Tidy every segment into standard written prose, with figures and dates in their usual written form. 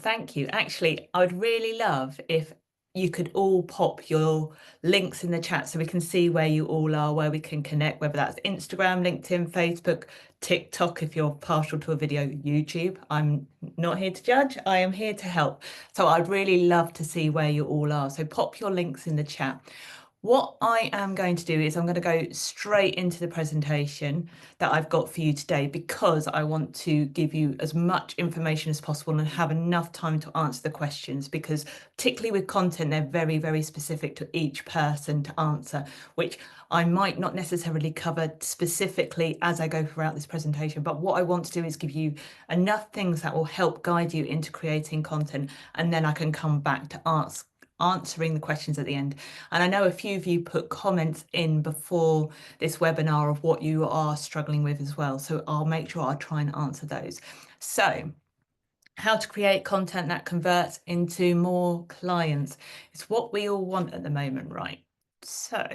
Thank you. Actually, I'd really love if you could all pop your links in the chat so we can see where you all are, where we can connect, whether that's Instagram, LinkedIn, Facebook, TikTok, if you're partial to a video, YouTube. I'm not here to judge, I am here to help. So I'd really love to see where you all are. So pop your links in the chat. What I am going to do is I'm going to go straight into the presentation that I've got for you today because I want to give you as much information as possible and have enough time to answer the questions, because particularly with content, they're very, very specific to each person to answer, which I might not necessarily cover specifically as I go throughout this presentation. But what I want to do is give you enough things that will help guide you into creating content, and then I can come back to answering the questions at the end. And I know a few of you put comments in before this webinar of what you are struggling with as well. So I'll make sure I try and answer those. So how to create content that converts into more clients. It's what we all want at the moment, right? So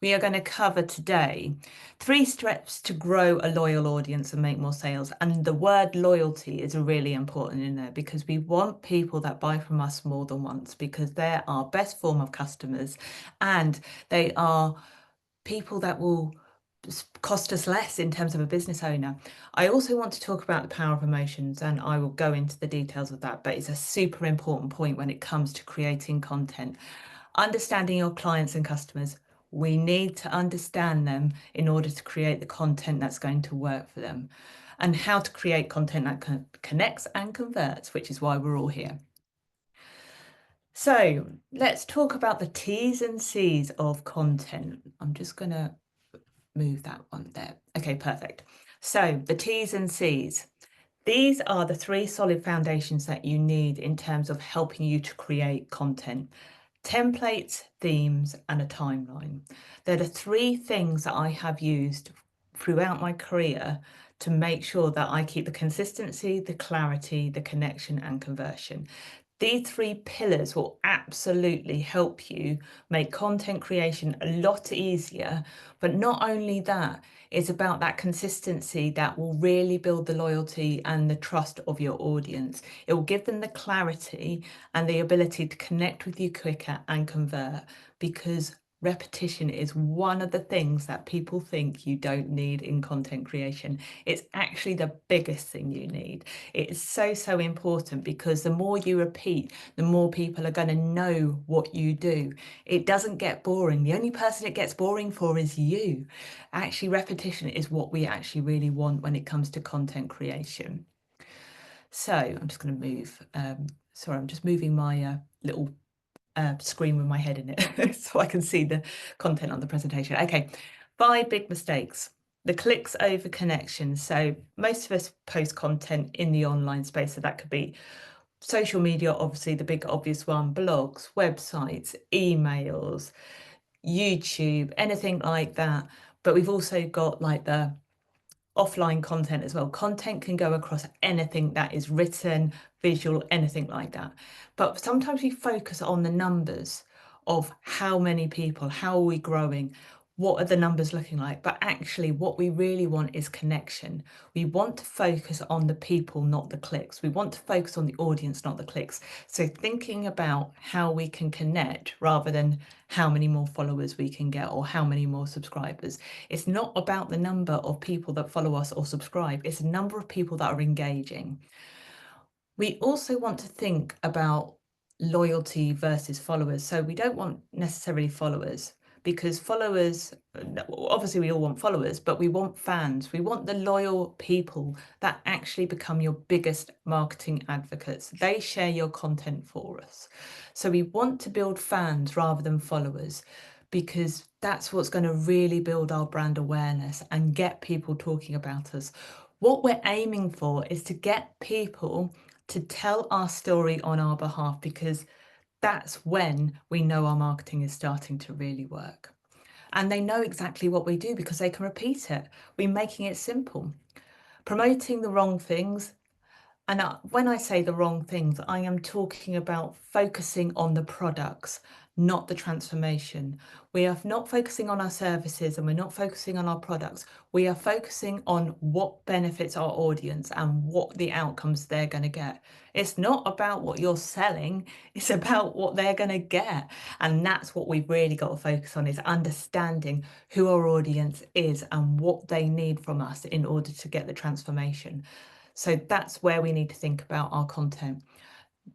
we are going to cover today 3 steps to grow a loyal audience and make more sales. And the word loyalty is really important in there because we want people that buy from us more than once, because they're our best form of customers and they are people that will cost us less in terms of a business owner. I also want to talk about the power of emotions, and I will go into the details of that, but it's a super important point when it comes to creating content. Understanding your clients and customers. We need to understand them in order to create the content that's going to work for them, and how to create content that connects and converts, which is why we're all here. So let's talk about the T's and C's of content. I'm just going to move that one there. Okay, perfect. So the T's and C's. These are the 3 solid foundations that you need in terms of helping you to create content. Templates, themes, and a timeline. They're the 3 things that I have used throughout my career to make sure that I keep the consistency, the clarity, the connection, and conversion. These 3 pillars will absolutely help you make content creation a lot easier. But not only that, it's about that consistency that will really build the loyalty and the trust of your audience. It will give them the clarity and the ability to connect with you quicker and convert, because repetition is one of the things that people think you don't need in content creation. It's actually the biggest thing you need. It's so, so important, because the more you repeat, the more people are going to know what you do. It doesn't get boring. The only person it gets boring for is you. Actually, repetition is what we actually really want when it comes to content creation. So I'm just going to move. Sorry, I'm just moving my little screen with my head in it so I can see the content on the presentation. Okay, 5 big mistakes. The clicks over connections. So most of us post content in the online space, so that could be social media, obviously the big obvious one, blogs, websites, emails, YouTube, anything like that. But we've also got like the offline content as well. Content can go across anything that is written, visual, anything like that. But sometimes we focus on the numbers of how many people, how are we growing, what are the numbers looking like? But actually what we really want is connection. We want to focus on the people, not the clicks. We want to focus on the audience, not the clicks. So thinking about how we can connect rather than how many more followers we can get or how many more subscribers. It's not about the number of people that follow us or subscribe. It's the number of people that are engaging. We also want to think about loyalty versus followers. So we don't want necessarily followers, because followers, obviously we all want followers, but we want fans. We want the loyal people that actually become your biggest marketing advocates. They share your content for us. So we want to build fans rather than followers, because that's what's going to really build our brand awareness and get people talking about us. What we're aiming for is to get people to tell our story on our behalf, because that's when we know our marketing is starting to really work. And they know exactly what we do because they can repeat it. We're making it simple. Promoting the wrong things. And when I say the wrong things, I am talking about focusing on the products, not the transformation. We are not focusing on our services and we're not focusing on our products. We are focusing on what benefits our audience and what the outcomes they're going to get. It's not about what you're selling, it's about what they're going to get. And that's what we've really got to focus on, is understanding who our audience is and what they need from us in order to get the transformation. So that's where we need to think about our content.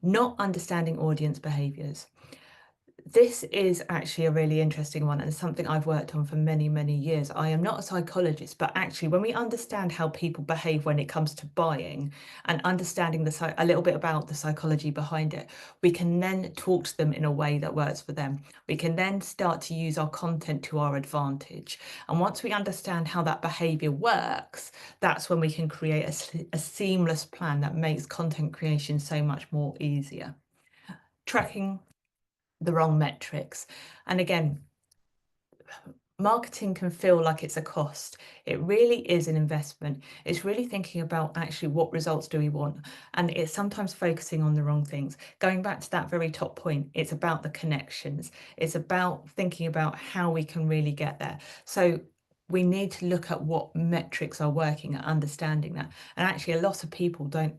Not understanding audience behaviors. This is actually a really interesting one and something I've worked on for many, many years. I am not a psychologist, but actually when we understand how people behave when it comes to buying and understanding a little bit about the psychology behind it, we can then talk to them in a way that works for them. We can then start to use our content to our advantage. And once we understand how that behavior works, that's when we can create a seamless plan that makes content creation so much more easier. Tracking the wrong metrics. And again, marketing can feel like it's a cost. It really is an investment. It's really thinking about actually what results do we want. And it's sometimes focusing on the wrong things. Going back to that very top point, it's about the connections. It's about thinking about how we can really get there. So we need to look at what metrics are working and understanding that. And actually a lot of people don't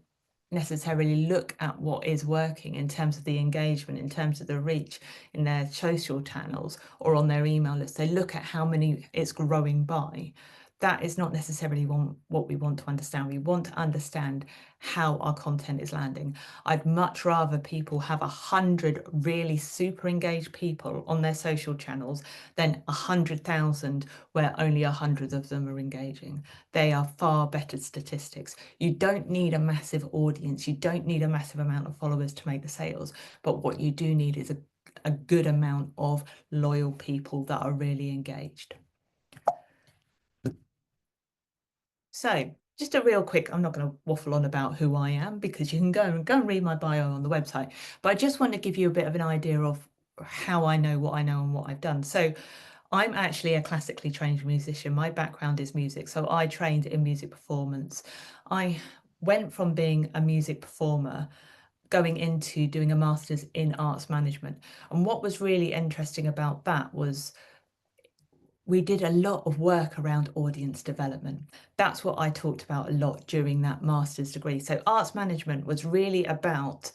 necessarily look at what is working in terms of the engagement, in terms of the reach in their social channels or on their email list. They look at how many it's growing by. That is not necessarily what we want to understand. We want to understand how our content is landing. I'd much rather people have 100 really super engaged people on their social channels than 100,000 where only 100 of them are engaging. They are far better statistics. You don't need a massive audience. You don't need a massive amount of followers to make the sales. But what you do need is a good amount of loyal people that are really engaged. So just a real quick, I'm not going to waffle on about who I am because you can go and read my bio on the website. But I just want to give you a bit of an idea of how I know what I know and what I've done. So I'm actually a classically trained musician. My background is music. So I trained in music performance. I went from being a music performer going into doing a master's in arts management. And what was really interesting about that was we did a lot of work around audience development. That's what I talked about a lot during that master's degree. So arts management was really about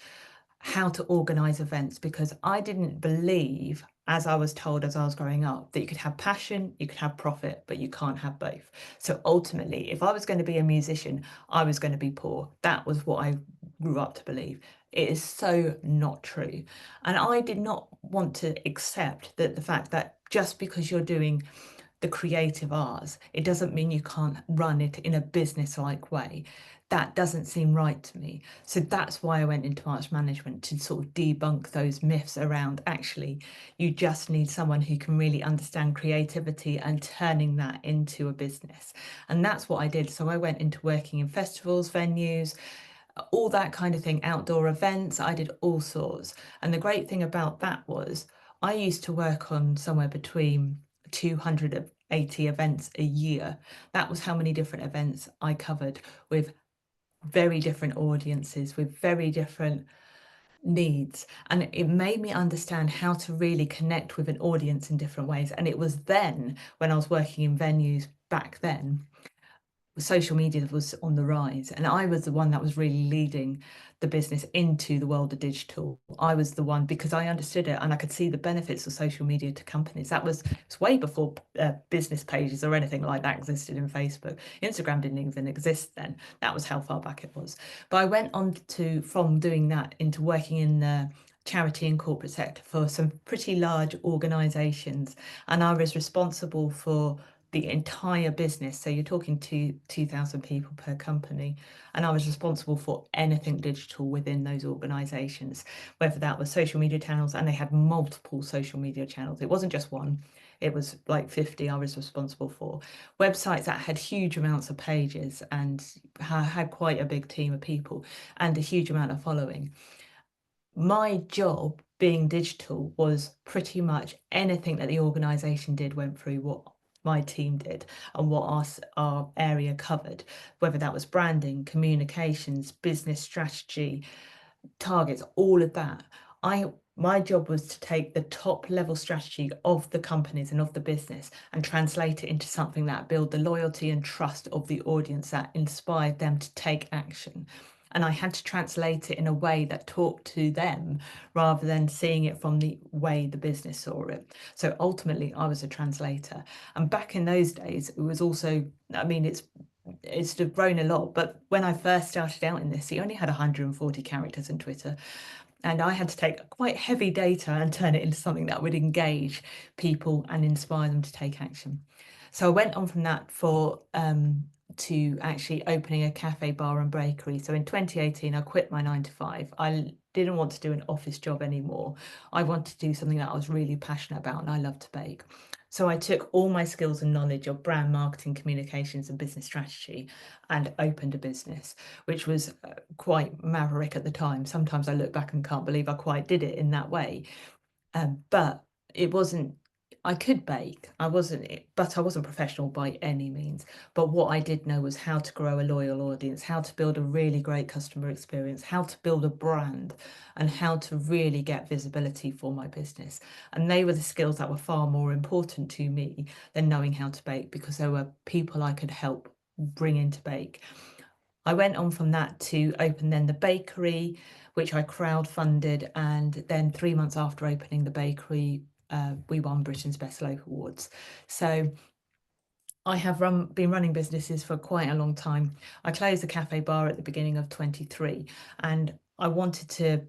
how to organize events, because I didn't believe, as I was told as I was growing up, that you could have passion, you could have profit, but you can't have both. So ultimately, if I was going to be a musician, I was going to be poor. That was what I grew up to believe. It is so not true. And I did not want to accept that the fact that just because you're doing the creative arts, it doesn't mean you can't run it in a business-like way. That doesn't seem right to me. So that's why I went into arts management, to sort of debunk those myths around actually you just need someone who can really understand creativity and turning that into a business. And that's what I did. So I went into working in festivals, venues, all that kind of thing, outdoor events. I did all sorts. And the great thing about that was I used to work on somewhere between 280 events a year. That was how many different events I covered, with very different audiences, with very different needs. And it made me understand how to really connect with an audience in different ways. And it was then, when I was working in venues back then, social media was on the rise, and I was the one that was really leading the business into the world of digital. I was the one, because I understood it and I could see the benefits of social media to companies. That was, it's way before business pages or anything like that existed in Facebook. Instagram didn't even exist then. That was how far back it was. But I went on to, from doing that, into working in the charity and corporate sector for some pretty large organizations, and I was responsible for the entire business. So you're talking to 2,000 people per company. And I was responsible for anything digital within those organizations, whether that was social media channels, and they had multiple social media channels. It wasn't just one, it was like 50 I was responsible for. Websites that had huge amounts of pages and had quite a big team of people and a huge amount of following. My job being digital was pretty much anything that the organization did went through what my team did and what our area covered, whether that was branding, communications, business strategy, targets, all of that. my job was to take the top level strategy of the companies and of the business and translate it into something that built the loyalty and trust of the audience, that inspired them to take action. And I had to translate it in a way that talked to them rather than seeing it from the way the business saw it. So ultimately, I was a translator. And back in those days, it was also, I mean, it's grown a lot, but when I first started out in this, he only had 140 characters in Twitter. And I had to take quite heavy data and turn it into something that would engage people and inspire them to take action. So I went on from that to actually opening a cafe, bar and bakery. So in 2018, I quit my 9 to 5. I didn't want to do an office job anymore. I wanted to do something that I was really passionate about, and I love to bake. So I took all my skills and knowledge of brand marketing, communications and business strategy and opened a business, which was quite maverick at the time. Sometimes I look back and can't believe I quite did it in that way. But it wasn't, I could bake, but I wasn't professional by any means. But what I did know was how to grow a loyal audience, how to build a really great customer experience, how to build a brand, and how to really get visibility for my business. And they were the skills that were far more important to me than knowing how to bake, because there were people I could help bring into bake. I went on from that to open then the bakery, which I crowdfunded, and then 3 months after opening the bakery, we won Britain's Best Local Awards. So I have been running businesses for quite a long time. I closed the cafe bar at the beginning of 23, and I wanted to,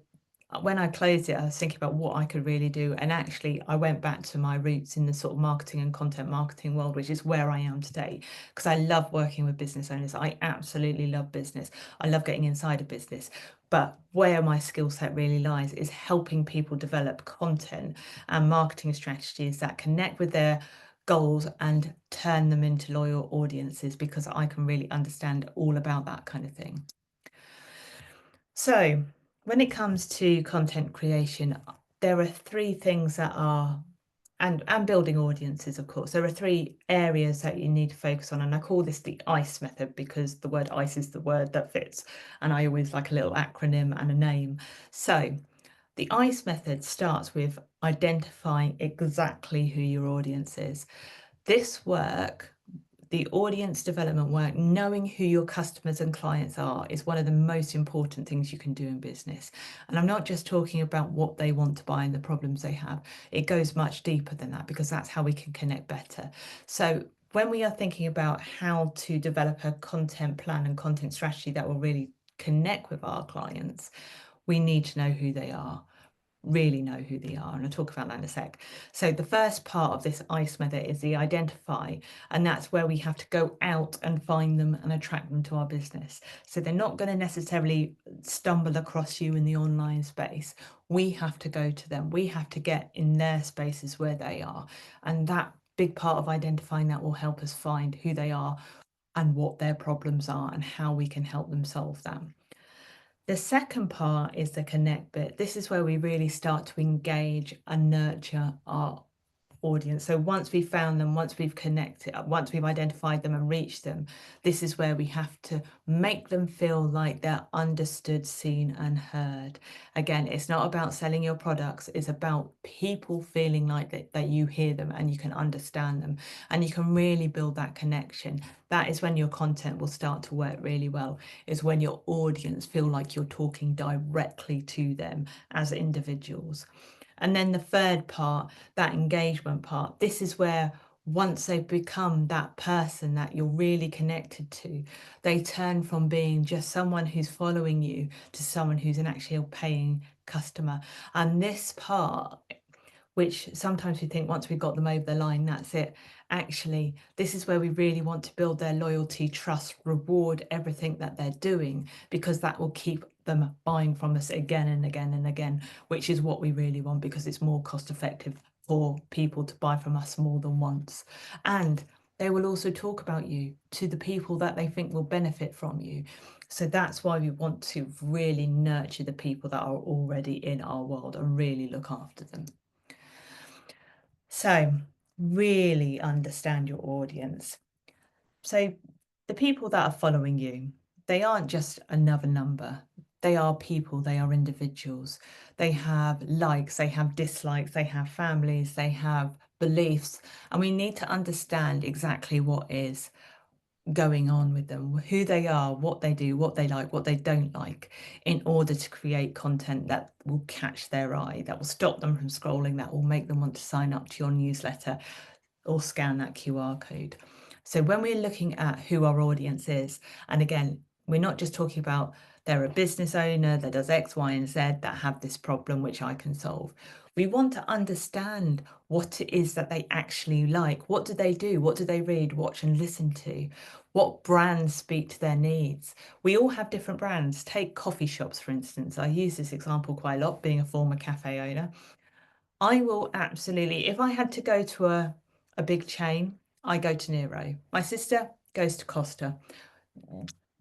when I closed it, I was thinking about what I could really do. And actually, I went back to my roots in the sort of marketing and content marketing world, which is where I am today, because I love working with business owners. I absolutely love business. I love getting inside a business. But where my skill set really lies is helping people develop content and marketing strategies that connect with their goals and turn them into loyal audiences, because I can really understand all about that kind of thing. So when it comes to content creation, there are three things that are, and building audiences, of course, there are three areas that you need to focus on. And I call this the ICE method because the word ICE is the word that fits. And I always like a little acronym and a name. So the ICE method starts with identifying exactly who your audience is. This work, the audience development work, knowing who your customers and clients are, is one of the most important things you can do in business. And I'm not just talking about what they want to buy and the problems they have. It goes much deeper than that, because that's how we can connect better. So when we are thinking about how to develop a content plan and content strategy that will really connect with our clients, we need to know who they are. Really know who they are, and I'll talk about that in a sec. So the first part of this ICE method is the identify, and that's where we have to go out and find them and attract them to our business. So they're not going to necessarily stumble across you in the online space. We have to go to them. We have to get in their spaces where they are, and that big part of identifying that will help us find who they are and what their problems are and how we can help them solve them. The second part is the connect bit. This is where we really start to engage and nurture our audience. So once we've found them, once we've connected, once we've identified them and reached them, this is where we have to make them feel like they're understood, seen and heard. Again, it's not about selling your products, it's about people feeling like that you hear them and you can understand them, and you can really build that connection. That is when your content will start to work really well, is when your audience feel like you're talking directly to them as individuals. And then the third part, that engagement part, this is where once they've become that person that you're really connected to, they turn from being just someone who's following you to someone who's an actual paying customer. And this part, which sometimes we think once we've got them over the line, that's it. Actually, this is where we really want to build their loyalty, trust, reward everything that they're doing, because that will keep them buying from us again and again and again, which is what we really want, because it's more cost effective for people to buy from us more than once. And they will also talk about you to the people that they think will benefit from you. So that's why we want to really nurture the people that are already in our world and really look after them. So really understand your audience. So the people that are following you, they aren't just another number. they are people, they are individuals. They have likes, they have dislikes, they have families, they have beliefs, and we need to understand exactly what is going on with them, who they are, what they do, what they like, what they don't like, in order to create content that will catch their eye, that will stop them from scrolling, that will make them want to sign up to your newsletter or scan that QR code. So when we're looking at who our audience is, and again, we're not just talking about they're a business owner that does X, Y, and Z that have this problem, which I can solve. We want to understand what it is that they actually like. What do they do? What do they read, watch, and listen to? What brands speak to their needs? We all have different brands. Take coffee shops, for instance. I use this example quite a lot, being a former cafe owner. I will absolutely, if I had to go to a big chain, I go to Nero. My sister goes to Costa.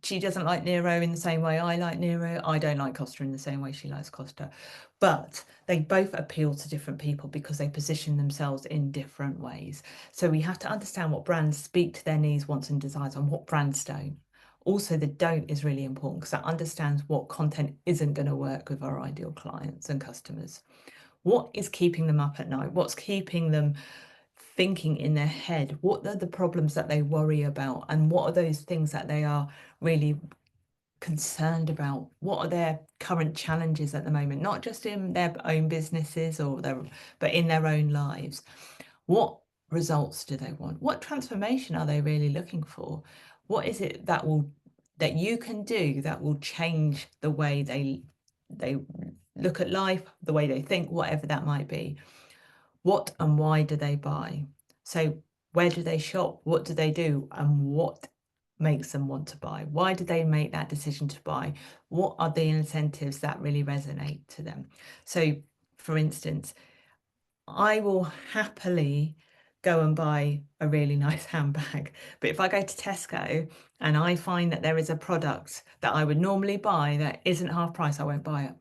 She doesn't like Nero in the same way I like Nero. I don't like Costa in the same way she likes Costa. But they both appeal to different people because they position themselves in different ways. So we have to understand what brands speak to their needs, wants, and desires, and what brands don't. Also, the don't is really important because that understands what content isn't going to work with our ideal clients and customers. What is keeping them up at night? What's keeping them thinking in their head? What are the problems that they worry about? And what are those things that they are really concerned about? What are their current challenges at the moment? Not just in their own businesses but in their own lives. What results do they want? What transformation are they really looking for? What is it that you can do that will change the way they look at life, the way they think, whatever that might be? What and why do they buy? So where do they shop? What do they do? And what makes them want to buy? Why do they make that decision to buy? What are the incentives that really resonate to them? So, for instance, I will happily go and buy a really nice handbag. But if I go to Tesco and I find that there is a product that I would normally buy that isn't half price, I won't buy it.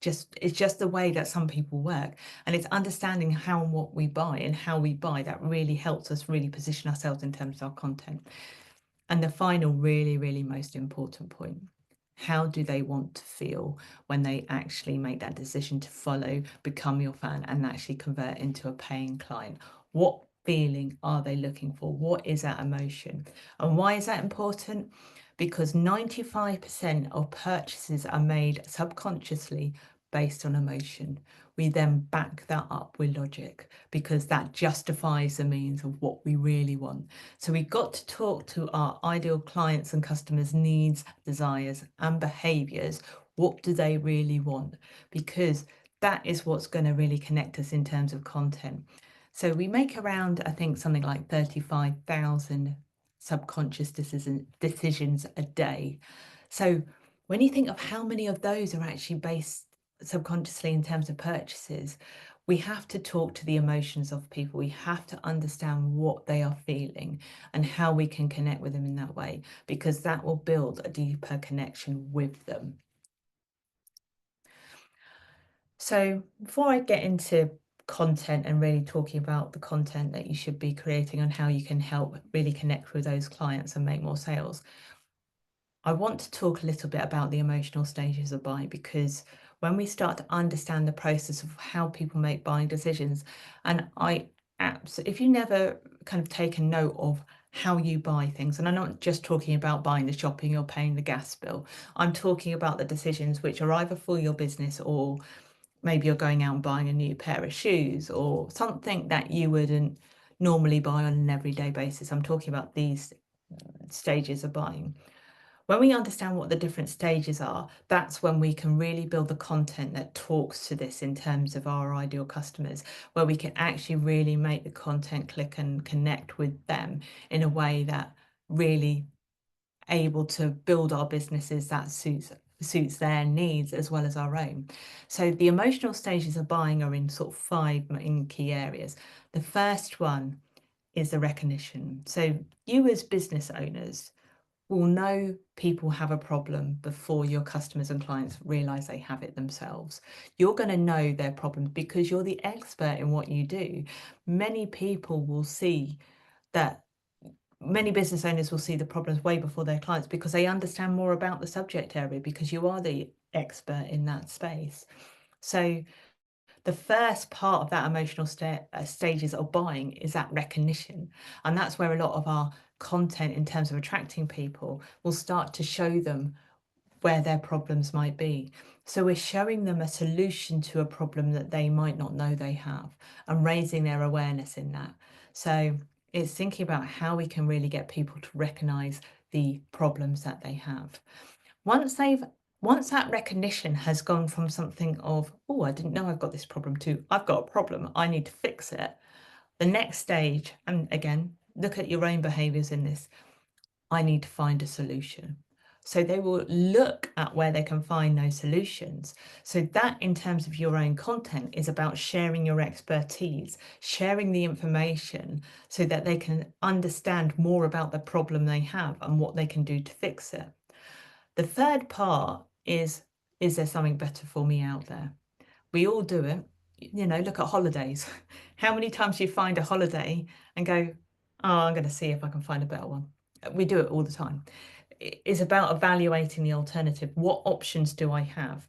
It's just the way that some people work, and it's understanding how and what we buy and how we buy that really helps us really position ourselves in terms of our content. And the final really most important point, how do they want to feel when they actually make that decision to follow, become your fan, and actually convert into a paying client? What feeling are they looking for? What is that emotion? And why is that important? Because 95% of purchases are made subconsciously based on emotion. We then back that up with logic because that justifies the means of what we really want. So we've got to talk to our ideal clients and customers' needs, desires, and behaviors. What do they really want? Because that is what's going to really connect us in terms of content. So we make around, I think, something like 35,000 subconscious decisions a day. So when you think of how many of those are actually based subconsciously in terms of purchases, we have to talk to the emotions of people. We have to understand what they are feeling and how we can connect with them in that way, because that will build a deeper connection with them. So before I get into content and really talking about the content that you should be creating and how you can help really connect with those clients and make more sales, I want to talk a little bit about the emotional stages of buying, because when we start to understand the process of how people make buying decisions, and if you never kind of taken note of how you buy things, and I'm not just talking about buying the shopping or paying the gas bill, I'm talking about the decisions which are either for your business, or maybe you're going out and buying a new pair of shoes or something that you wouldn't normally buy on an everyday basis. I'm talking about these stages of buying. When we understand what the different stages are, that's when we can really build the content that talks to this in terms of our ideal customers, where we can actually really make the content click and connect with them in a way that really able to build our businesses that suits their needs as well as our own. So the emotional stages of buying are in sort of 5 main key areas. The first one is the recognition. So you as business owners will know people have a problem before your customers and clients realize they have it themselves. You're going to know their problems because you're the expert in what you do. Many people will see that many business owners will see the problems way before their clients because they understand more about the subject area, because you are the expert in that space. So the first part of that emotional stages of buying is that recognition. And that's where a lot of our content in terms of attracting people will start to show them where their problems might be. So we're showing them a solution to a problem that they might not know they have, and raising their awareness in that. So it's thinking about how we can really get people to recognize the problems that they have. Once that recognition has gone from something of, oh, I didn't know I've got this problem, to I've got a problem, I need to fix it. The next stage, and again, look at your own behaviors in this, I need to find a solution. So they will look at where they can find those solutions. So that, in terms of your own content, is about sharing your expertise, sharing the information so that they can understand more about the problem they have and what they can do to fix it. The third part is there something better for me out there? We all do it. You know, look at holidays. How many times do you find a holiday and go, oh, I'm going to see if I can find a better one? We do it all the time. It's about evaluating the alternative. What options do I have?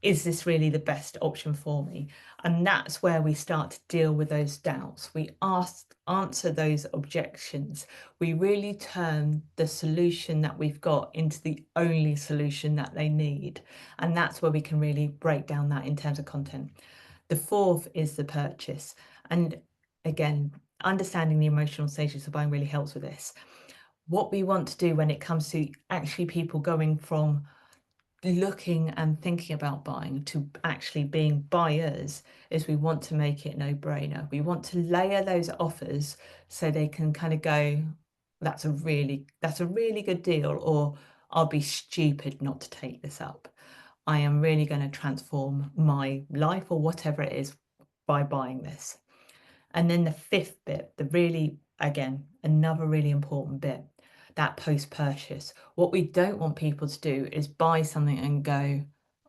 Is this really the best option for me? And that's where we start to deal with those doubts. We answer those objections. We really turn the solution that we've got into the only solution that they need. And that's where we can really break down that in terms of content. The fourth is the purchase. And again, understanding the emotional stages of buying really helps with this. What we want to do when it comes to actually people going from looking and thinking about buying to actually being buyers is we want to make it no-brainer. We want to layer those offers so they can kind of go, that's a really good deal, or I'll be stupid not to take this up. I am really going to transform my life or whatever it is by buying this. And then the fifth bit, the really, again, another really important bit, that post-purchase. What we don't want people to do is buy something and go,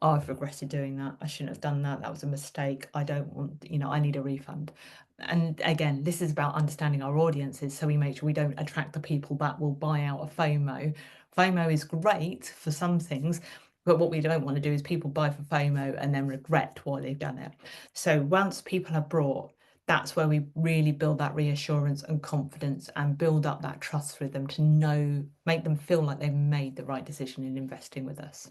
oh, I've regretted doing that. I shouldn't have done that. That was a mistake. I don't want, I need a refund. And again, this is about understanding our audiences, so we make sure we don't attract the people that will buy out of FOMO. FOMO is great for some things, but what we don't want to do is people buy for FOMO and then regret why they've done it. So once people have brought, that's where we really build that reassurance and confidence and build up that trust with them to know, make them feel like they've made the right decision in investing with us.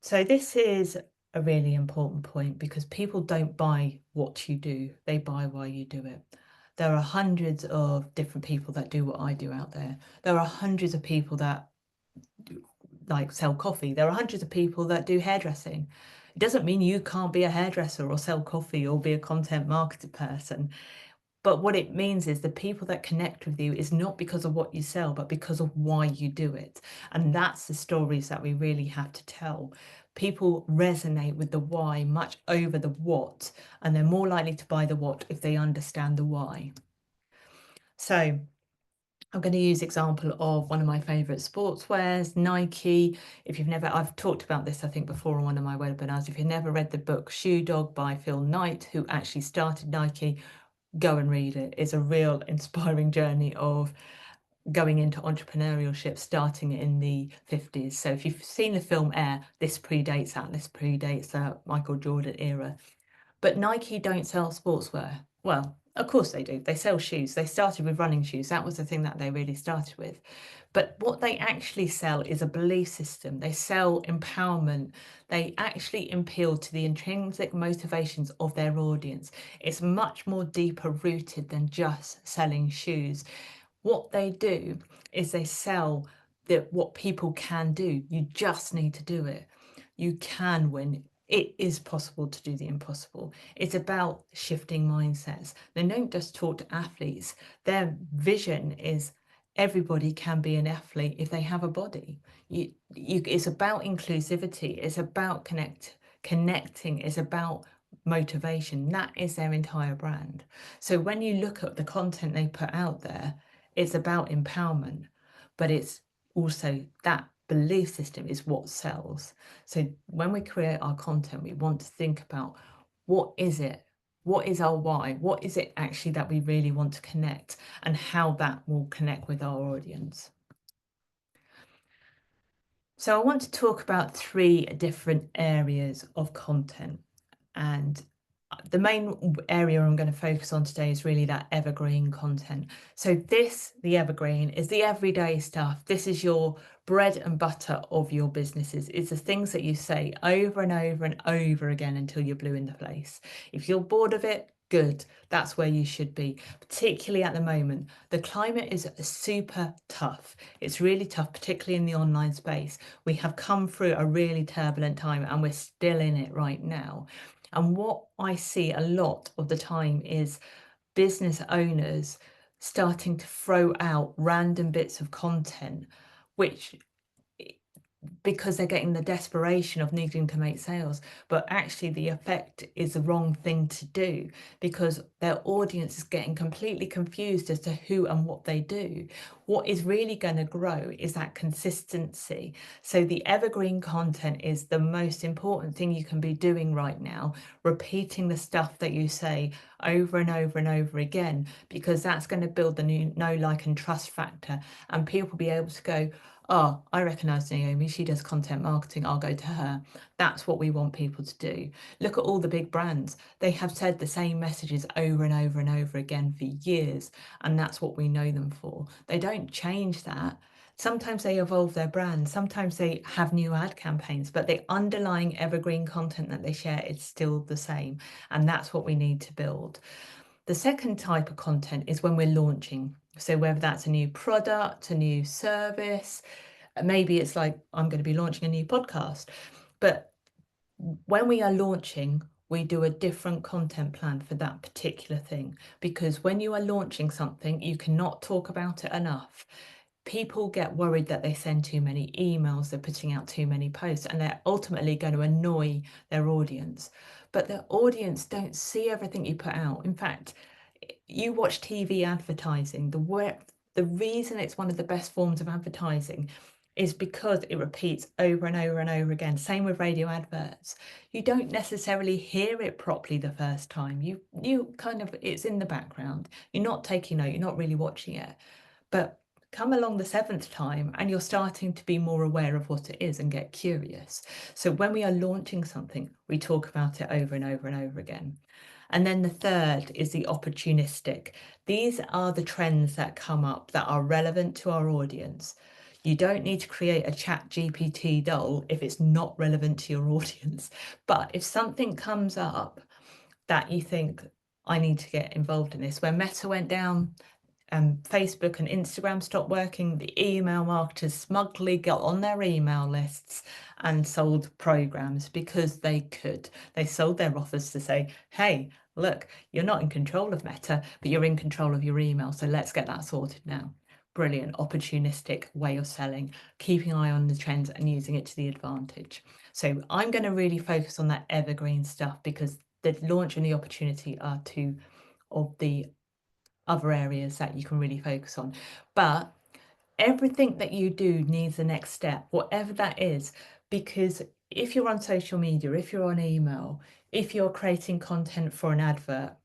So this is a really important point, because people don't buy what you do, they buy why you do it. There are hundreds of different people that do what I do out there. There are hundreds of people that sell coffee. There are hundreds of people that do hairdressing. It doesn't mean you can't be a hairdresser or sell coffee or be a content marketing person. But what it means is the people that connect with you is not because of what you sell, but because of why you do it. And that's the stories that we really have to tell. People resonate with the why much over the what, and they're more likely to buy the what if they understand the why. So I'm going to use example of one of my favorite sportswears, Nike. If you've never, I've talked about this, I think, before on one of my webinars. If you've never read the book Shoe Dog by Phil Knight, who actually started Nike, go and read it. It's a real inspiring journey of going into entrepreneurship, starting in the 50s. So if you've seen the film Air, this predates that. This predates the Michael Jordan era. But Nike don't sell sportswear. Well, of course they do. They sell shoes. They started with running shoes. That was the thing that they really started with. But what they actually sell is a belief system. They sell empowerment. They actually appeal to the intrinsic motivations of their audience. It's much more deeper rooted than just selling shoes. What they do is they sell what people can do. You just need to do it. You can win. It is possible to do the impossible. It's about shifting mindsets. They don't just talk to athletes. Their vision is everybody can be an athlete if they have a body. It's about inclusivity. It's about connecting. It's about motivation. That is their entire brand. So when you look at the content they put out there, it's about empowerment, but it's also that belief system is what sells. So when we create our content, we want to think about what is it What is our why? What is it actually that we really want to connect, and how that will connect with our audience? So I want to talk about 3 different areas of content, and the main area I'm going to focus on today is really that evergreen content. So the evergreen, is the everyday stuff. This is your bread and butter of your businesses. It's the things that you say over and over and over again until you're blue in the face. If you're bored of it, good. That's where you should be. Particularly at the moment, the climate is super tough. It's really tough, particularly in the online space. We have come through a really turbulent time and we're still in it right now. And what I see a lot of the time is business owners starting to throw out random bits of content, which, because they're getting the desperation of needing to make sales, but actually the effect is the wrong thing to do, because their audience is getting completely confused as to who and what they do. What is really going to grow is that consistency. So the evergreen content is the most important thing you can be doing right now, repeating the stuff that you say over and over and over again, because that's going to build the new know, like and trust factor, and people will be able to go, oh, I recognise Naomi, she does content marketing, I'll go to her. That's what we want people to do. Look at all the big brands. They have said the same messages over and over and over again for years, and that's what we know them for. They don't change that. Sometimes they evolve their brand, sometimes they have new ad campaigns, but the underlying evergreen content that they share is still the same, and that's what we need to build. The second type of content is when we're launching. So whether that's a new product, a new service, maybe it's like, I'm going to be launching a new podcast. But when we are launching, we do a different content plan for that particular thing, because when you are launching something, you cannot talk about it enough. People get worried that they send too many emails, they're putting out too many posts, and they're ultimately going to annoy their audience. But the audience don't see everything you put out. In fact, you watch TV advertising, the reason it's one of the best forms of advertising is because it repeats over and over and over again. Same with radio adverts. You don't necessarily hear it properly the first time. You kind of, it's in the background. You're not taking note, you're not really watching it. But come along the 7th time and you're starting to be more aware of what it is and get curious. So when we are launching something, we talk about it over and over and over again. And then the third is the opportunistic. These are the trends that come up that are relevant to our audience. You don't need to create a chat GPT doll if it's not relevant to your audience. But if something comes up that you think, I need to get involved in this, when Meta went down, Facebook and Instagram stopped working, the email marketers smugly got on their email lists and sold programs because they could. They sold their offers to say, hey, look, you're not in control of Meta, but you're in control of your email. So let's get that sorted now. Brilliant, opportunistic way of selling, keeping an eye on the trends and using it to the advantage. So I'm going to really focus on that evergreen stuff, because the launch and the opportunity are two of the other areas that you can really focus on. But everything that you do needs the next step, whatever that is, because if you're on social media, if you're on email, if you're creating content for an advert,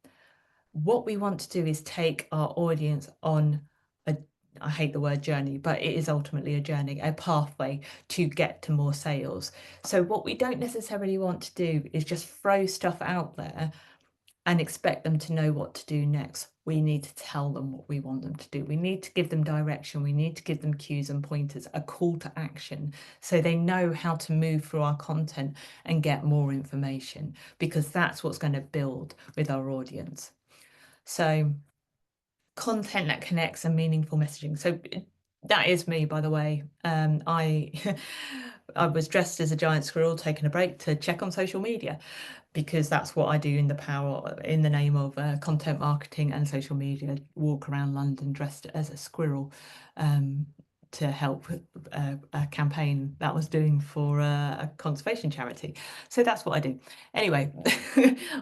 what we want to do is take our audience on a, I hate the word journey, but it is ultimately a journey, a pathway to get to more sales. So what we don't necessarily want to do is just throw stuff out there and expect them to know what to do next. We need to tell them what we want them to do. We need to give them direction. We need to give them cues and pointers, a call to action, so they know how to move through our content and get more information, because that's what's going to build with our audience. So content that connects and meaningful messaging. So that is me, by the way. I I was dressed as a giant squirrel taking a break to check on social media, because that's what I do in the name of content marketing and social media. Walk around London dressed as a squirrel to help a campaign that was doing for a conservation charity. So that's what I do. Anyway,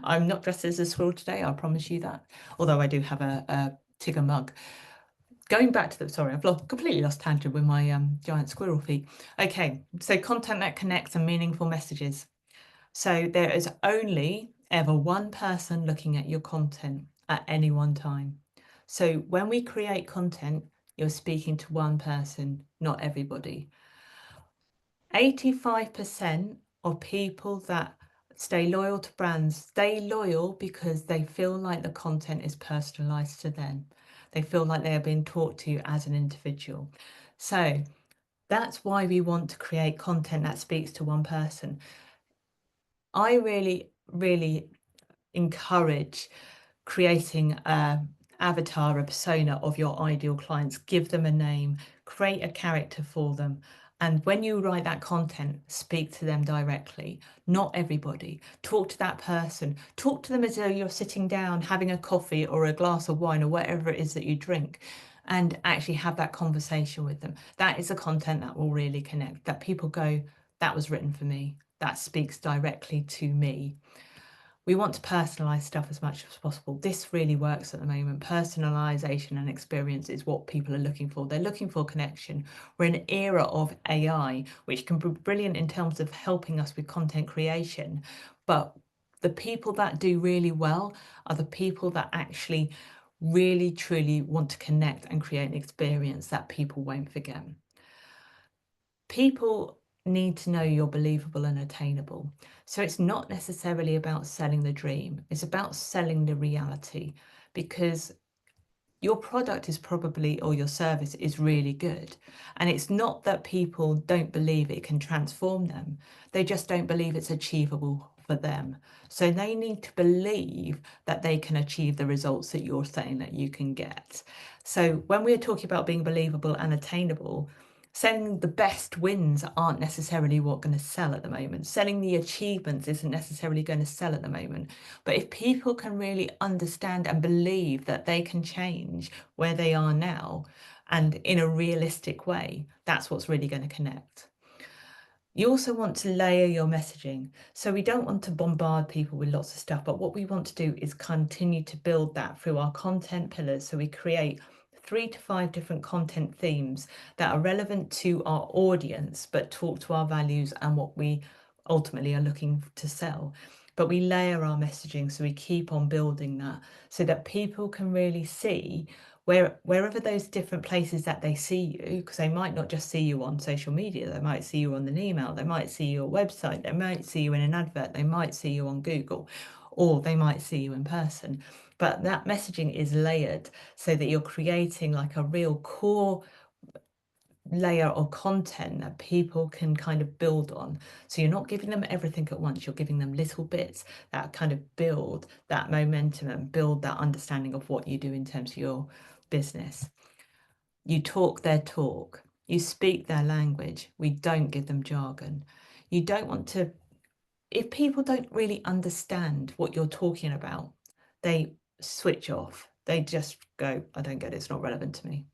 I'm not dressed as a squirrel today, I promise you that. Although I do have a Tigger mug. Going back to sorry, I've completely lost tangent with my giant squirrel feet. Okay, so content that connects and meaningful messages. So there is only ever one person looking at your content at any one time. So when we create content, you're speaking to one person, not everybody. 85% of people that stay loyal to brands stay loyal because they feel like the content is personalized to them. They feel like they are being taught to as an individual. So that's why we want to create content that speaks to one person. I really encourage creating a avatar, a persona of your ideal clients. Give them a name, create a character for them. And when you write that content, speak to them directly, not everybody. Talk to that person. Talk to them as though you're sitting down having a coffee or a glass of wine or whatever it is that you drink, and actually have that conversation with them. That is the content that will really connect, that people go, that was written for me. That speaks directly to me. We want to personalize stuff as much as possible. This really works at the moment. Personalization and experience is what people are looking for. They're looking for connection. We're in an era of AI, which can be brilliant in terms of helping us with content creation. But the people that do really well are the people that actually really, truly want to connect and create an experience that people won't forget. People need to know you're believable and attainable. So it's not necessarily about selling the dream, it's about selling the reality, because your product is probably, or your service is really good. And it's not that people don't believe it can transform them, they just don't believe it's achievable for them. So they need to believe that they can achieve the results that you're saying that you can get. So when we're talking about being believable and attainable, selling the best wins aren't necessarily what's going to sell at the moment. Selling the achievements isn't necessarily going to sell at the moment. But if people can really understand and believe that they can change where they are now and in a realistic way, that's what's really going to connect. You also want to layer your messaging. So we don't want to bombard people with lots of stuff, but what we want to do is continue to build that through our content pillars. So we create 3 to 5 different content themes that are relevant to our audience, but talk to our values and what we ultimately are looking to sell. But we layer our messaging, so we keep on building that so that people can really see wherever those different places that they see you, because they might not just see you on social media, they might see you on an email, they might see your website, they might see you in an advert, they might see you on Google, or they might see you in person. But that messaging is layered so that you're creating like a real core layer of content that people can kind of build on. So you're not giving them everything at once, you're giving them little bits that kind of build that momentum and build that understanding of what you do in terms of your business. You talk their talk, you speak their language. We don't give them jargon. You don't want to, if people don't really understand what you're talking about, they switch off. They just go, I don't get it, it's not relevant to me.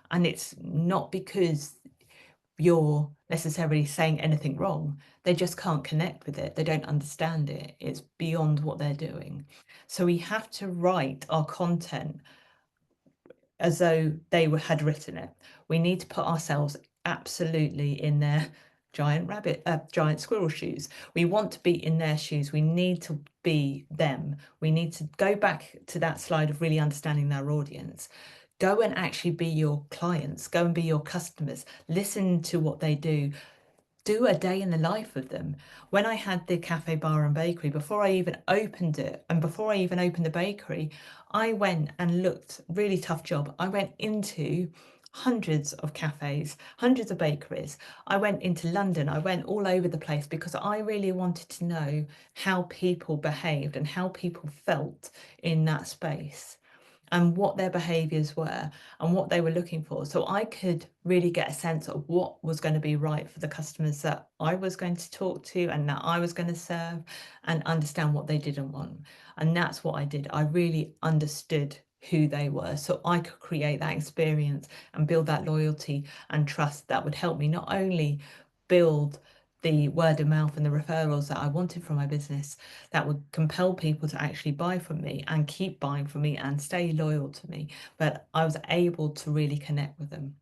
And it's not because you're necessarily saying anything wrong. They just can't connect with it. They don't understand it. It's beyond what they're doing. So we have to write our content as though they had written it. We need to put ourselves absolutely in their giant squirrel shoes. We want to be in their shoes. We need to be them. We need to go back to that slide of really understanding their audience. Go and actually be your clients, go and be your customers, listen to what they do a day in the life of them. When I had the cafe, bar and bakery, before I even opened it and before I even opened the bakery, I went and looked, really tough job. I went into hundreds of cafes, hundreds of bakeries. I went into London, I went all over the place because I really wanted to know how people behaved and how people felt in that space and what their behaviours were and what they were looking for. So I could really get a sense of what was going to be right for the customers that I was going to talk to and that I was going to serve, and understand what they didn't want. And that's what I did. I really understood who they were so I could create that experience and build that loyalty and trust that would help me not only build the word of mouth and the referrals that I wanted from my business, that would compel people to actually buy from me and keep buying from me and stay loyal to me, but I was able to really connect with them.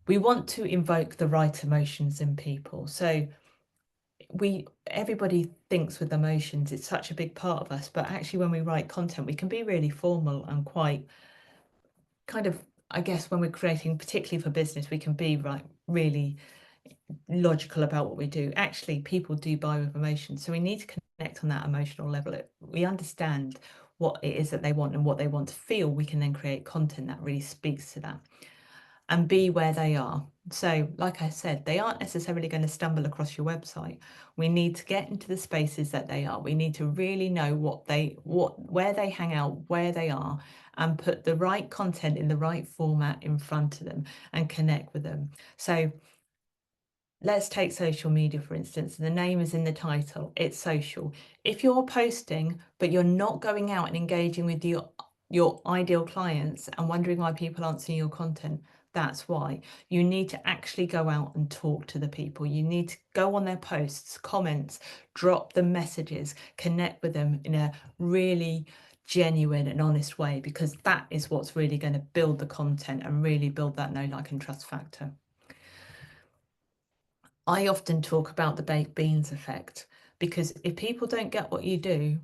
We want to invoke the right emotions in people. So everybody thinks with emotions, it's such a big part of us, but actually when we write content, we can be really formal and quite kind of, I guess, when we're creating, particularly for business, we can be really logical about what we do. Actually, people do buy with emotion, so we need to connect on that emotional level. We understand what it is that they want and what they want to feel. We can then create content that really speaks to that and be where they are. So, like I said, they aren't necessarily going to stumble across your website. We need to get into the spaces that they are. We need to really know where they hang out, where they are, and put the right content in the right format in front of them and connect with them. So let's take social media, for instance. The name is in the title, it's social. If you're posting, but you're not going out and engaging with your ideal clients and wondering why people aren't seeing your content, that's why. You need to actually go out and talk to the people. You need to go on their posts, comments, drop them messages, connect with them in a really genuine and honest way, because that is what's really going to build the content and really build that know, like, and trust factor. I often talk about the baked beans effect, because if people don't get what you do,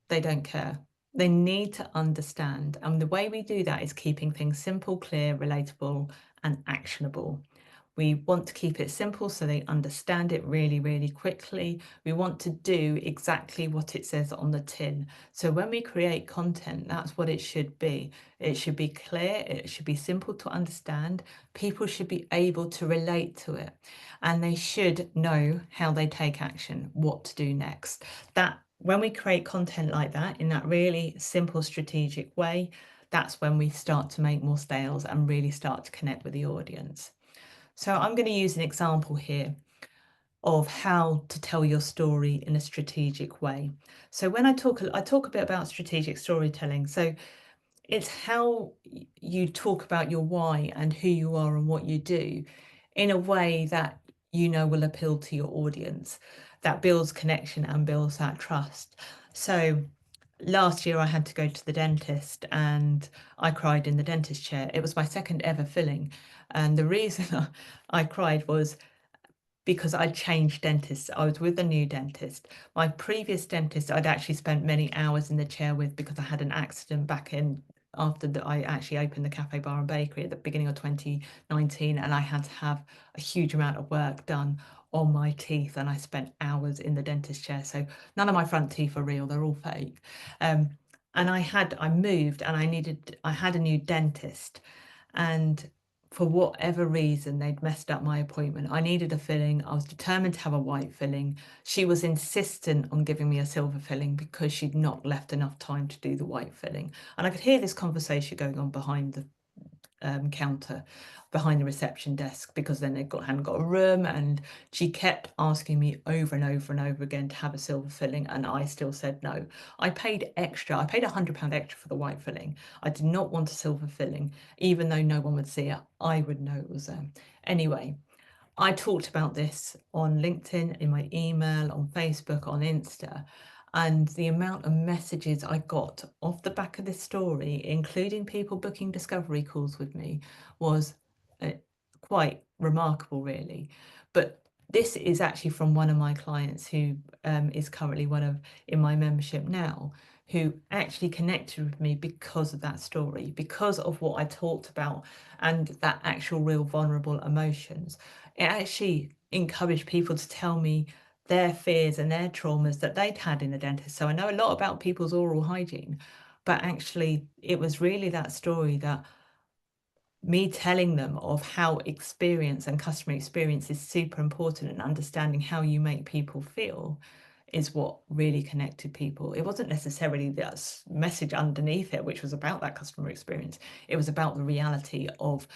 they don't care. They need to understand. And the way we do that is keeping things simple, clear, relatable, and actionable. We want to keep it simple so they understand it really, really quickly. We want to do exactly what it says on the tin. So when we create content, that's what it should be. It should be clear, it should be simple to understand. People should be able to relate to it, and they should know how they take action, what to do next. That when we create content like that, in that really simple, strategic way, that's when we start to make more sales and really start to connect with the audience. So I'm going to use an example here of how to tell your story in a strategic way. So when I talk a bit about strategic storytelling. So it's how you talk about your why and who you are and what you do in a way that will appeal to your audience, that builds connection and builds that trust. So last year I had to go to the dentist and I cried in the dentist chair. It was my second ever filling. And the reason I cried was because I changed dentists. I was with a new dentist. My previous dentist, I'd actually spent many hours in the chair with, because I had an accident back in after I actually opened the cafe, bar and bakery at the beginning of 2019, and I had to have a huge amount of work done on my teeth, and I spent hours in the dentist chair. So none of my front teeth are real, they're all fake. And I moved and I had a new dentist, and for whatever reason, they'd messed up my appointment. I needed a filling. I was determined to have a white filling. She was insistent on giving me a silver filling because she'd not left enough time to do the white filling. And I could hear this conversation going on behind the counter, behind the reception desk, because then hadn't got a room, and she kept asking me over and over and over again to have a silver filling, and I still said no. I paid extra. I paid £100 extra for the white filling. I did not want a silver filling, even though no one would see it. I would know it was them. Anyway, I talked about this on LinkedIn, in my email, on Facebook, on Insta, and the amount of messages I got off the back of this story, including people booking discovery calls with me, was quite remarkable, really. But this is actually from one of my clients who is currently in my membership now, who actually connected with me because of that story, because of what I talked about and that actual real vulnerable emotions. It actually encouraged people to tell me their fears and their traumas that they'd had in the dentist. So I know a lot about people's oral hygiene, but actually it was really that story, that me telling them of how experience and customer experience is super important, and understanding how you make people feel is what really connected people. It wasn't necessarily that message underneath it, which was about that customer experience. It was about the reality of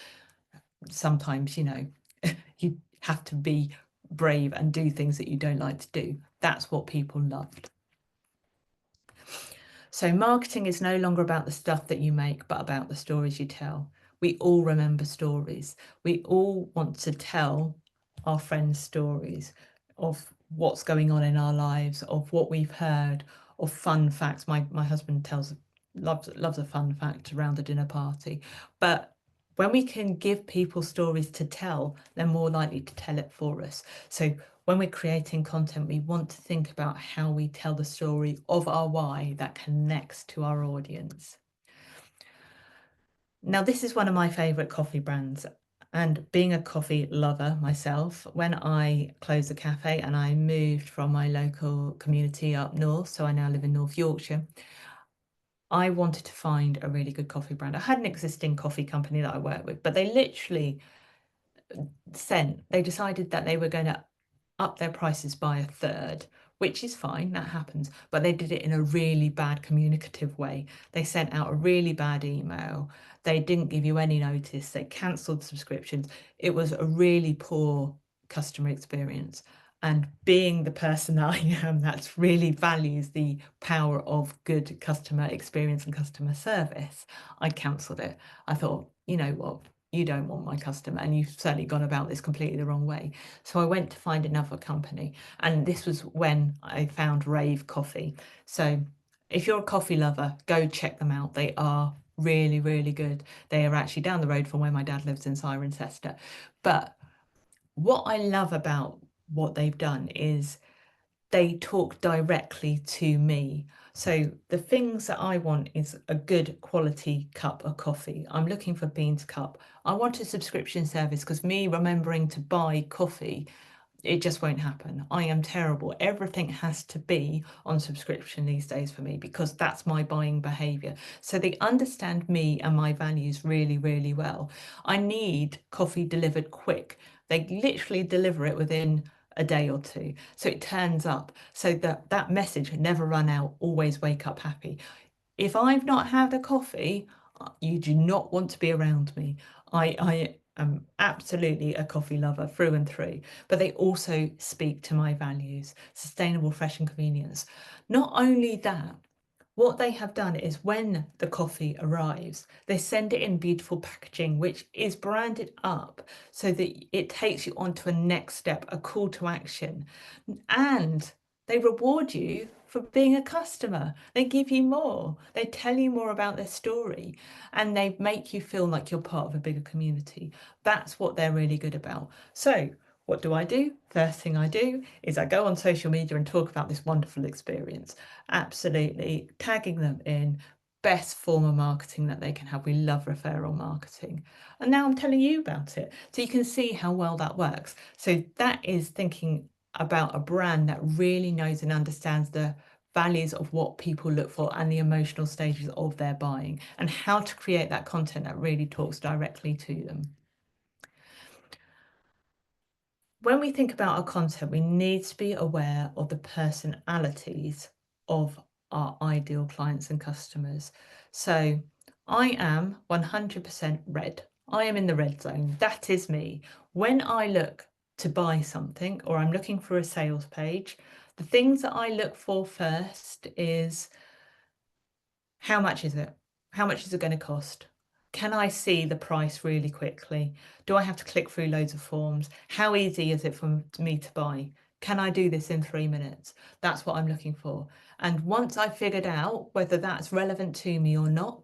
sometimes, you have to be brave and do things that you don't like to do. That's what people loved. So marketing is no longer about the stuff that you make, but about the stories you tell. We all remember stories. We all want to tell our friends stories of what's going on in our lives, of what we've heard, of fun facts. My husband loves a fun fact around the dinner party. But when we can give people stories to tell, they're more likely to tell it for us. So when we're creating content, we want to think about how we tell the story of our why that connects to our audience. Now, this is one of my favorite coffee brands. And being a coffee lover myself, when I closed the cafe and I moved from my local community up north, so I now live in North Yorkshire, I wanted to find a really good coffee brand. I had an existing coffee company that I worked with, but they literally they decided that they were going to up their prices by a third, which is fine, that happens, but they did it in a really bad communicative way. They sent out a really bad email. They didn't give you any notice. They cancelled subscriptions. It was a really poor customer experience. And being the person that I am that really values the power of good customer experience and customer service, I cancelled it. I thought, you know what? You don't want my customer, and you've certainly gone about this completely the wrong way. So I went to find another company, and this was when I found Rave Coffee. So if you're a coffee lover, go check them out. They are really, really good. They are actually down the road from where my dad lives in Cirencester. But what I love about what they've done is they talk directly to me. So the things that I want is a good quality cup of coffee. I'm looking for bean to cup. I want a subscription service because me remembering to buy coffee, it just won't happen. I am terrible. Everything has to be on subscription these days for me because that's my buying behavior. So they understand me and my values really, really well. I need coffee delivered quick. They literally deliver it within a day or two. So it turns up so that that message never run out, always wake up happy. If I've not had a coffee, you do not want to be around me. I am absolutely a coffee lover through and through, but they also speak to my values, sustainable, fresh and convenience. Not only that, what they have done is when the coffee arrives, they send it in beautiful packaging, which is branded up so that it takes you on to a next step, a call to action. And they reward you for being a customer. They give you more. They tell you more about their story and they make you feel like you're part of a bigger community. That's what they're really good about. So, what do? First thing I do is I go on social media and talk about this wonderful experience. Absolutely tagging them in. Best form of marketing that they can have. We love referral marketing. And now I'm telling you about it. So you can see how well that works. So that is thinking about a brand that really knows and understands the values of what people look for and the emotional stages of their buying and how to create that content that really talks directly to them. When we think about our content, we need to be aware of the personalities of our ideal clients and customers. So I am 100% red. I am in the red zone. That is me. When I look to buy something or I'm looking for a sales page, the things that I look for first is how much is it? How much is it going to cost? Can I see the price really quickly? Do I have to click through loads of forms? How easy is it for me to buy? Can I do this in 3 minutes? That's what I'm looking for. And once I've figured out whether that's relevant to me or not,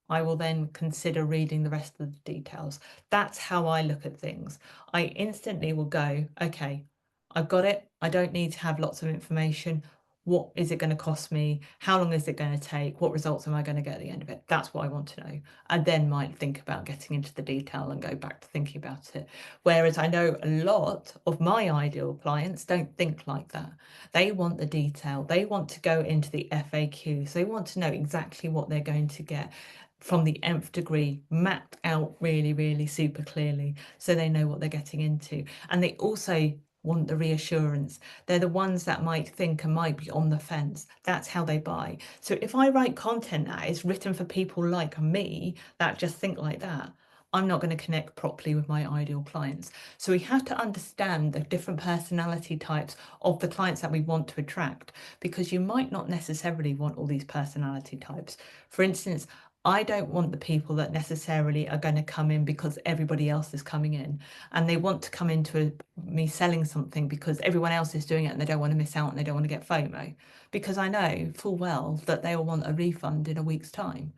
I will then consider reading the rest of the details. That's how I look at things. I instantly will go, okay, I've got it. I don't need to have lots of information. What is it going to cost me? How long is it going to take? What results am I going to get at the end of it? That's what I want to know. I then might think about getting into the detail and go back to thinking about it. Whereas I know a lot of my ideal clients don't think like that. They want the detail. They want to go into the FAQs. They want to know exactly what they're going to get from the nth degree, mapped out really, really super clearly so they know what they're getting into. And they also want the reassurance. They're the ones that might think and might be on the fence. That's how they buy. So if I write content that is written for people like me that just think like that, I'm not going to connect properly with my ideal clients. So we have to understand the different personality types of the clients that we want to attract, because you might not necessarily want all these personality types. For instance, I don't want the people that necessarily are going to come in because everybody else is coming in and they want to come into me selling something because everyone else is doing it and they don't want to miss out and they don't want to get FOMO, because I know full well that they will want a refund in a week's time.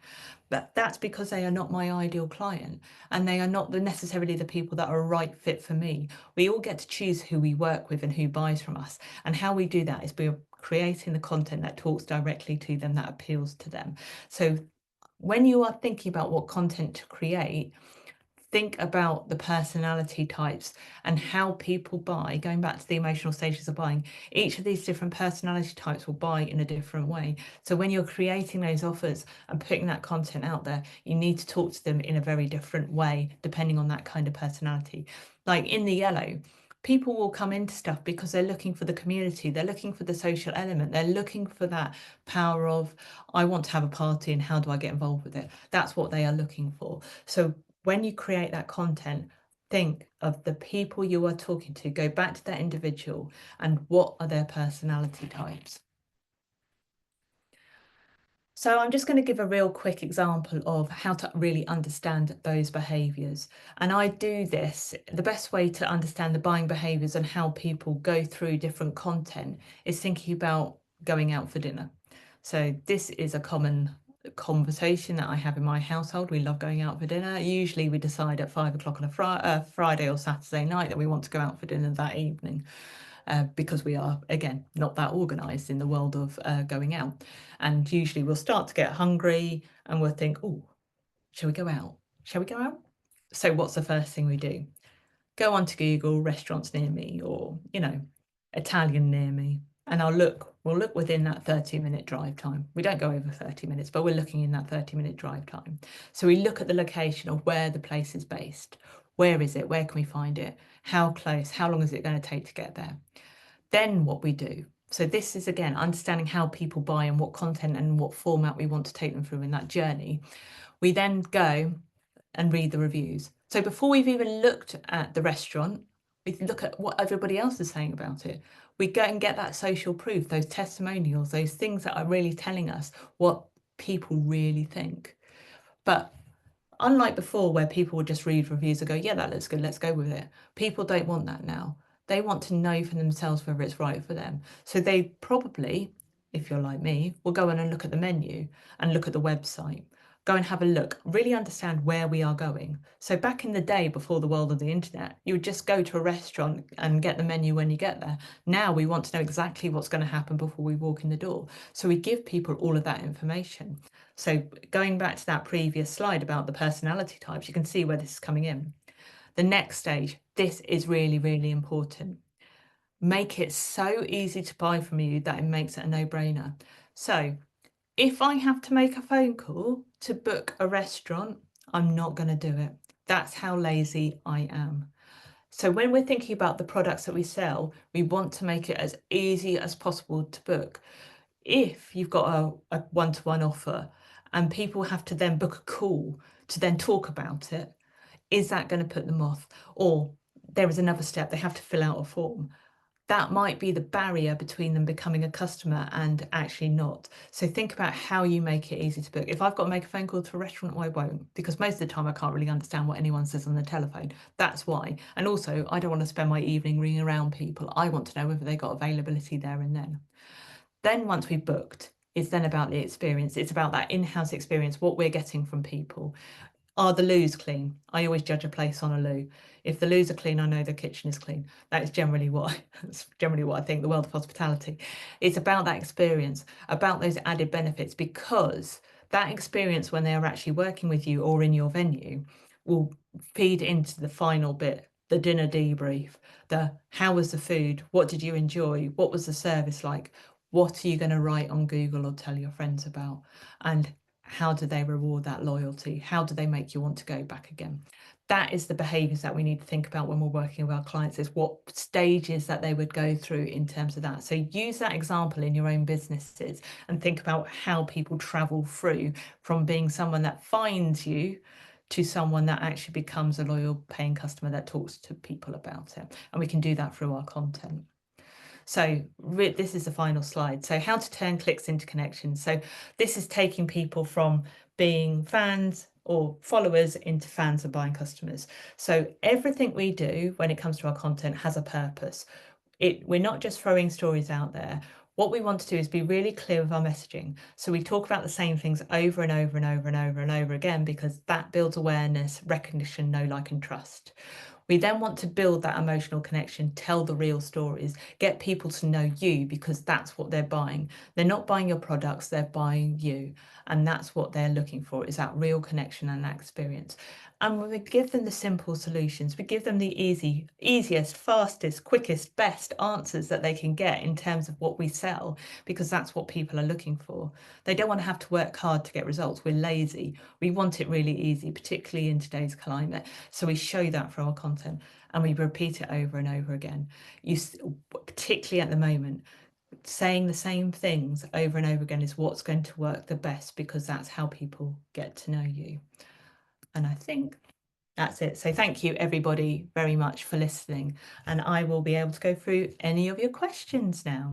But that's because they are not my ideal client and they are not necessarily the people that are a right fit for me. We all get to choose who we work with and who buys from us. And how we do that is by creating the content that talks directly to them, that appeals to them. So when you are thinking about what content to create, think about the personality types and how people buy. Going back to the emotional stages of buying, each of these different personality types will buy in a different way. So when you're creating those offers and putting that content out there, you need to talk to them in a very different way, depending on that kind of personality. Like in the yellow, people will come into stuff because they're looking for the community, they're looking for the social element, they're looking for that power of, I want to have a party and how do I get involved with it? That's what they are looking for. So when you create that content, think of the people you are talking to, go back to that individual and what are their personality types. So I'm just going to give a real quick example of how to really understand those behaviours. And I do this, the best way to understand the buying behaviours and how people go through different content is thinking about going out for dinner. So this is a common conversation that I have in my household. We love going out for dinner. Usually we decide at 5 o'clock on a Friday or Saturday night that we want to go out for dinner that evening. Because we are, again, not that organised in the world of going out. And usually we'll start to get hungry and we'll think, oh, shall we go out? Shall we go out? So what's the first thing we do? Go onto Google, restaurants near me, or, Italian near me. And we'll look within that 30-minute drive time. We don't go over 30 minutes, but we're looking in that 30-minute drive time. So we look at the location of where the place is based. Where is it? Where can we find it? How close? How long is it going to take to get there? Then what we do. So this is, again, understanding how people buy and what content and what format we want to take them through in that journey. We then go and read the reviews. So before we've even looked at the restaurant, we look at what everybody else is saying about it. We go and get that social proof, those testimonials, those things that are really telling us what people really think. But unlike before, where people would just read reviews and go, yeah, that looks good, let's go with it. People don't want that now. They want to know for themselves whether it's right for them. So they probably, if you're like me, will go in and look at the menu and look at the website. Go and have a look, really understand where we are going. So back in the day, before the world of the internet, you would just go to a restaurant and get the menu when you get there. Now we want to know exactly what's going to happen before we walk in the door. So we give people all of that information. So going back to that previous slide about the personality types, you can see where this is coming in. The next stage, this is really, really important. Make it so easy to buy from you that it makes it a no-brainer. So if I have to make a phone call to book a restaurant, I'm not going to do it. That's how lazy I am. So when we're thinking about the products that we sell, we want to make it as easy as possible to book. If you've got a one-to-one offer and people have to then book a call to then talk about it, is that going to put them off? Or there is another step, they have to fill out a form. That might be the barrier between them becoming a customer and actually not. So think about how you make it easy to book. If I've got to make a phone call to a restaurant, I won't, because most of the time I can't really understand what anyone says on the telephone. That's why. And also, I don't want to spend my evening ringing around people. I want to know whether they got availability there and then. Then once we've booked, it's then about the experience. It's about that in-house experience, what we're getting from people. Are the loos clean? I always judge a place on a loo. If the loos are clean, I know the kitchen is clean. That is generally that's generally what I think, the world of hospitality. It's about that experience, about those added benefits, because that experience when they are actually working with you or in your venue will feed into the final bit, the dinner debrief, the how was the food, what did you enjoy, what was the service like, what are you going to write on Google or tell your friends about, and how do they reward that loyalty? How do they make you want to go back again? That is the behaviours that we need to think about when we're working with our clients, is what stages that they would go through in terms of that. So use that example in your own businesses and think about how people travel through from being someone that finds you to someone that actually becomes a loyal paying customer that talks to people about it. And we can do that through our content. So this is the final slide. So how to turn clicks into connections. So this is taking people from being fans or followers into fans and buying customers. So everything we do when it comes to our content has a purpose. We're not just throwing stories out there. What we want to do is be really clear with our messaging. So we talk about the same things over and over and over and over and over again, because that builds awareness, recognition, know, like, and trust. We then want to build that emotional connection, tell the real stories, get people to know you, because that's what they're buying. They're not buying your products, they're buying you. And that's what they're looking for, is that real connection and that experience. And when we give them the simple solutions, we give them the easiest, fastest, quickest, best answers that they can get in terms of what we sell, because that's what people are looking for. They don't want to have to work hard to get results. We're lazy. We want it really easy, particularly in today's climate. So we show that for our content and we repeat it over and over again. Particularly at the moment, saying the same things over and over again is what's going to work the best, because that's how people get to know you. And I think that's it. So thank you everybody very much for listening, and I will be able to go through any of your questions now.